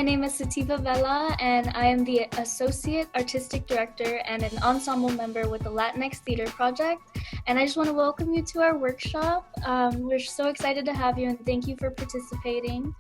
name is Sativa Vela, and I am the Associate Artistic Director and an ensemble member with the Latinx Theater Project. And I just want to welcome you to our workshop. We're so excited to have you, and thank you for participating.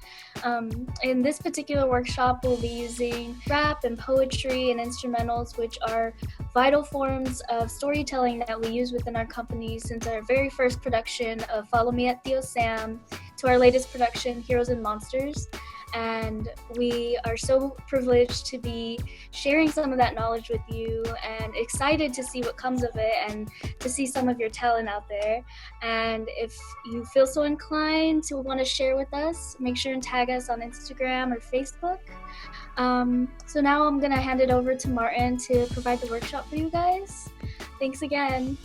In this particular workshop, we'll be using rap and poetry and instrumentals, which are vital forms of storytelling that we use within our company since our very first production of Follow Me at Theo Sam to our latest production, Heroes and Monsters. And we are so privileged to be sharing some of that knowledge with you and excited to see what comes of it and to see some of your talent out there. And if you feel so inclined to want to share with us, make sure and tag us on Instagram or Facebook. So now I'm going to hand it over to Martin to provide the workshop for you guys. Thanks again.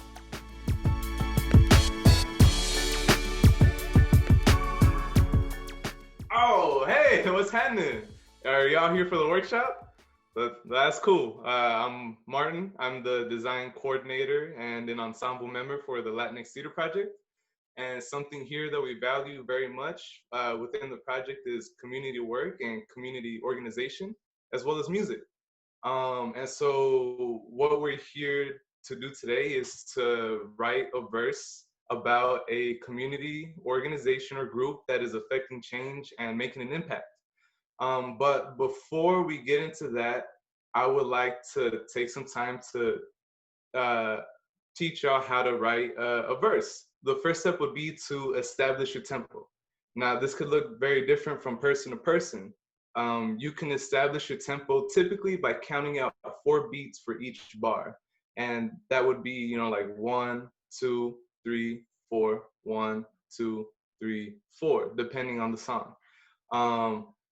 Oh, hey, what's happening? Are y'all here for the workshop? That's cool. I'm Martin. I'm the design coordinator and an ensemble member for the Latinx Theater Project. And something here that we value very much within the project is community work and community organization, as well as music. And so what we're here to do today is to write a verse about a community organization or group that is affecting change and making an impact. But before we get into that, I would like to take some time to teach y'all how to write a verse. The first step would be to establish your tempo. Now, this could look very different from person to person. You can establish your tempo typically by counting out 4 beats for each bar. And that would be, like 1, 2, 3, 4, 1, 2, 3, 4, depending on the song.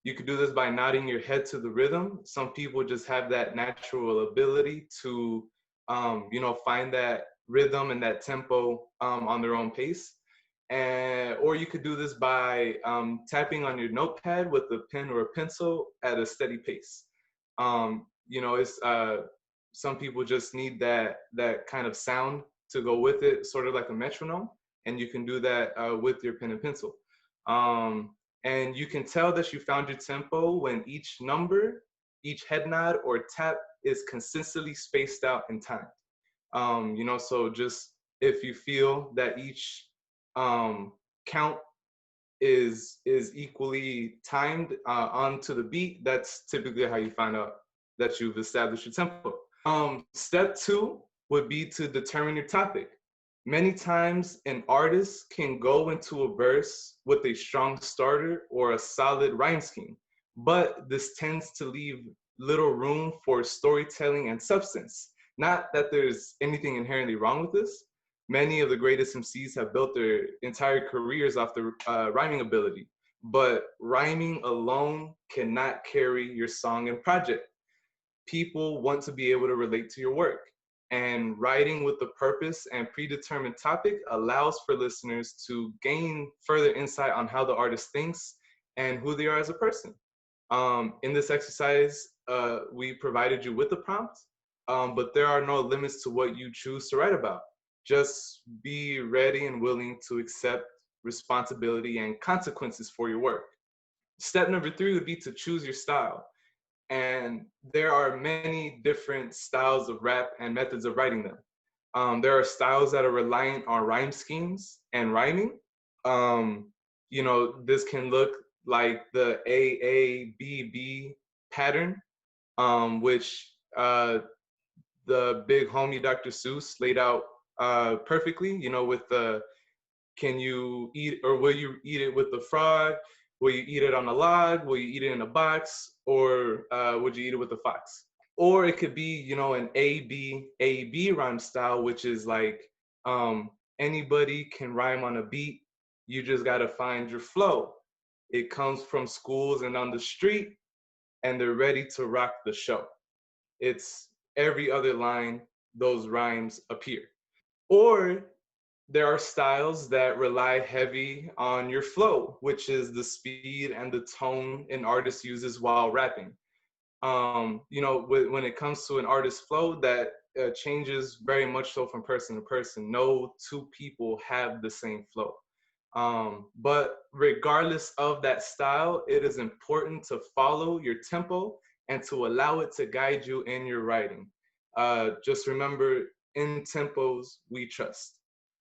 You could do this by nodding your head to the rhythm. Some people just have that natural ability to, find that rhythm and that tempo on their own pace. Or you could do this by tapping on your notepad with a pen or a pencil at a steady pace. It's some people just need that kind of sound to go with it, sort of like a metronome, and you can do that with your pen and pencil. And you can tell that you found your tempo when each number, each head nod or tap is consistently spaced out in time. So just if you feel that each count is equally timed onto the beat, that's typically how you find out that you've established your tempo. Step 2 would be to determine your topic. Many times an artist can go into a verse with a strong starter or a solid rhyme scheme, but this tends to leave little room for storytelling and substance. Not that there's anything inherently wrong with this. Many of the greatest MCs have built their entire careers off the rhyming ability, but rhyming alone cannot carry your song and project. People want to be able to relate to your work, and writing with a purpose and predetermined topic allows for listeners to gain further insight on how the artist thinks and who they are as a person. In this exercise, we provided you with a prompt, but there are no limits to what you choose to write about. Just be ready and willing to accept responsibility and consequences for your work. Step number 3 would be to choose your style. And there are many different styles of rap and methods of writing them. There are styles that are reliant on rhyme schemes and rhyming. This can look like the AABB pattern, which the big homie Dr. Seuss laid out perfectly, with the, can you eat, or will you eat it with the frog? Will you eat it on a log? Will you eat it in a box? Or would you eat it with a fox? Or it could be, an A-B rhyme style, which is like anybody can rhyme on a beat. You just got to find your flow. It comes from schools and on the street, and they're ready to rock the show. It's every other line, those rhymes appear. Or there are styles that rely heavy on your flow, which is the speed and the tone an artist uses while rapping. When it comes to an artist's flow, that changes very much so from person to person. No two people have the same flow. But regardless of that style, it is important to follow your tempo and to allow it to guide you in your writing. Just remember, in tempos, we trust.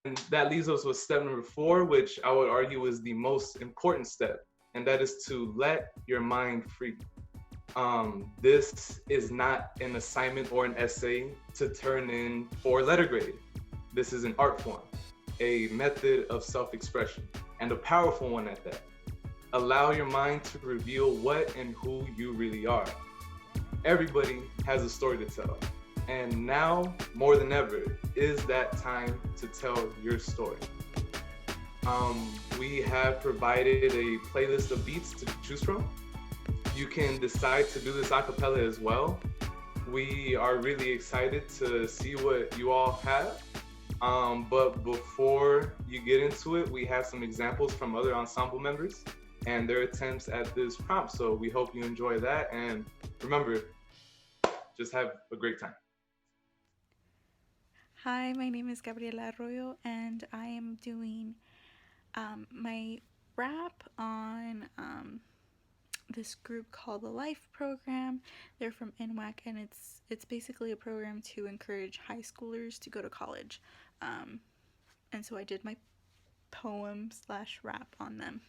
And that leaves us with step number 4, which I would argue is the most important step, and that is to let your mind free. This is not an assignment or an essay to turn in for letter grade. This is an art form, a method of self-expression, and a powerful one at that. Allow your mind to reveal what and who you really are. Everybody has a story to tell. And now, more than ever, is that time to tell your story. We have provided a playlist of beats to choose from. You can decide to do this a cappella as well. We are really excited to see what you all have. But before you get into it, we have some examples from other ensemble members and their attempts at this prompt. So we hope you enjoy that. And remember, just have a great time. Hi, my name is Gabriela Arroyo, and I am doing my rap on this group called the Life Program. They're from NWAC, and it's basically a program to encourage high schoolers to go to college. And so I did my poem/rap on them.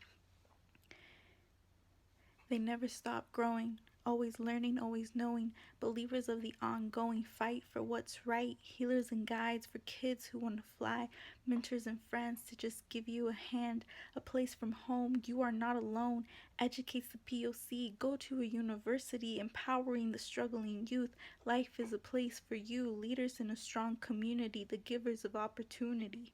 They never stop growing, always learning, always knowing, believers of the ongoing fight for what's right, healers and guides for kids who want to fly, mentors and friends to just give you a hand, a place from home. You are not alone, educates the POC, go to a university, empowering the struggling youth. Life is a place for you, leaders in a strong community, the givers of opportunity.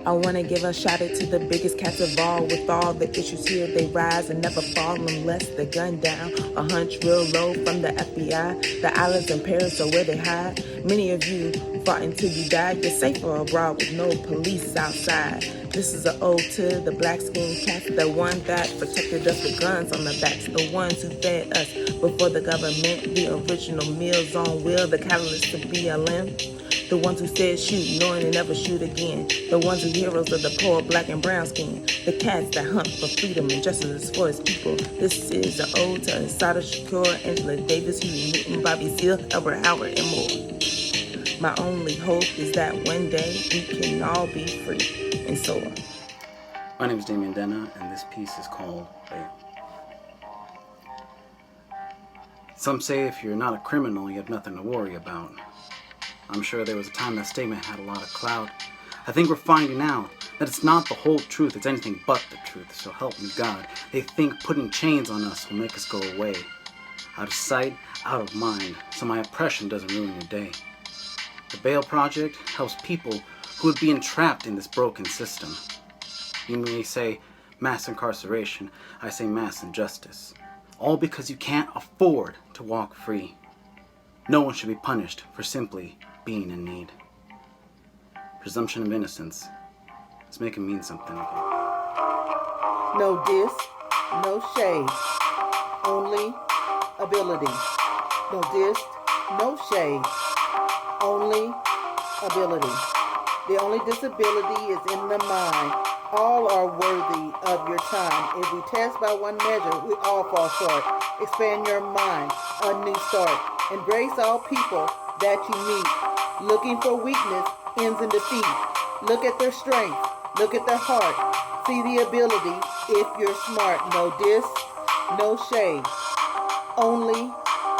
I wanna give a shout out to the biggest cats of all. With all the issues here, they rise and never fall unless they're gunned down or hunched real low from the FBI. The islands in Paris are where they hide. Many of you fought until you died. You're safer abroad with no police outside. This is an ode to the black skinned cats, the one that protected us with guns on the backs, the ones who fed us before the government, the original meals on wheel, the catalyst to BLM. The ones who said shoot, knowing they never shoot again. The ones who heroes of the poor, black and brown skin. The cats that hunt for freedom and justice for his people. This is an ode to Asada Shakur, Angela Davis, Huey Newton, Bobby Seale, Albert Howard, and more. My only hope is that one day we can all be free, and so on. My name is Damien Denna, and this piece is called Bail. Some say if you're not a criminal, you have nothing to worry about. I'm sure there was a time that statement had a lot of clout. I think we're finding out that it's not the whole truth, it's anything but the truth, so help me God. They think putting chains on us will make us go away. Out of sight, out of mind, so my oppression doesn't ruin your day. The Bail Project helps people who would be entrapped in this broken system. You may say mass incarceration, I say mass injustice. All because you can't afford to walk free. No one should be punished for simply being in need. Presumption of innocence. Let's make it mean something again. No diss, no shade, only ability. No diss, no shade, only ability. The only disability is in the mind. All are worthy of your time. If we test by one measure, we all fall short. Expand your mind, a new start. Embrace all people that you meet. Looking for weakness ends in defeat. Look at their strength. Look at their heart. See the ability if you're smart. No diss, no shade. Only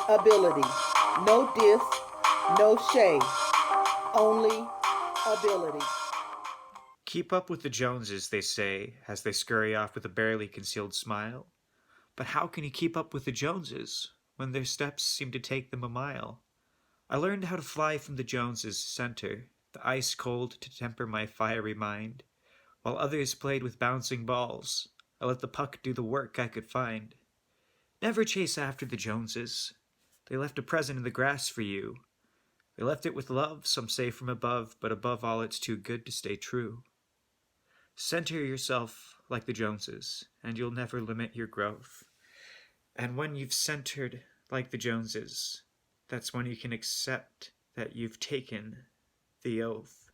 ability. No diss, no shade. Only ability. Keep up with the Joneses, they say, as they scurry off with a barely concealed smile. But how can you keep up with the Joneses when their steps seem to take them a mile? I learned how to fly from the Joneses' center, the ice cold to temper my fiery mind. While others played with bouncing balls, I let the puck do the work I could find. Never chase after the Joneses. They left a present in the grass for you. They left it with love, some say from above, but above all it's too good to stay true. Center yourself like the Joneses, and you'll never limit your growth. And when you've centered like the Joneses, that's when you can accept that you've taken the oath.